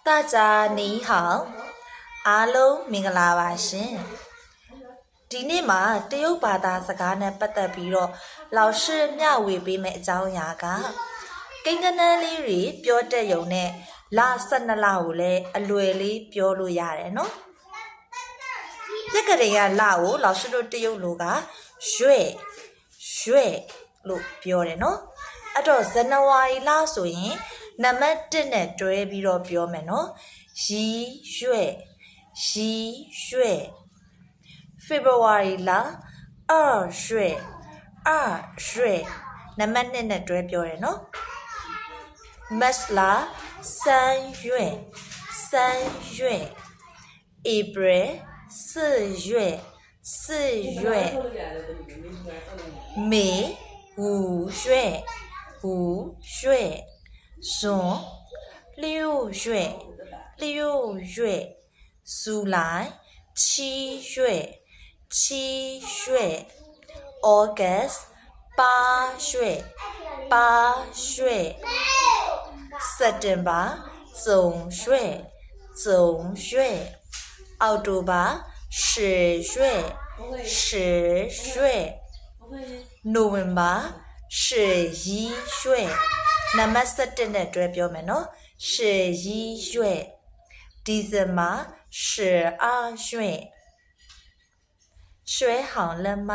大家你好အားလုံးမင်္ဂလာပါရှင်ဒီနေ့မှာတရုတ်ဘာသာစကားနဲ့ပတ်သက်ပြီးတော့老师မျှဝေပေးမယ့်အကြောင်းအရာကကိန်းဂဏန်းလေးတွေပြောတတ်ရုံနဲ့လ12လကိုလည်းအလွယ်လေးပြောလို့ရတယ်နော်ပြက်ကလေးကလကို老师တို့တရုတ်လိုကရွှဲလို့ပြောတယ်နော်အဲ့တော့ဇန်နဝါရီလဆိုရင်နံပါတ်1နဲ့တွဲပြီးတော့ပြောမယ်နော်ရီရွှဲဖေဖော်ဝါရီလ2ရွှဲနံပါတ်2နဲ့တွဲပြောတယ်နော်မတ်လ3ရွှဲဧပြီ4ရွှဲမေ5ရွှဲဇွန်6ရွှဲဇူလိုင်7ရွှဲဩဂတ်8ရွှဲစက်တင်ဘာ3ရွှဲအောက်တိုဘာ10ရွှဲနိုဝင်ဘာ11ရွှဲနံပါတ်17နဲ့တွဲပြောမယ်နော်11ရွှဲဒီဇင်ဘာ12ရွှဲ好了吗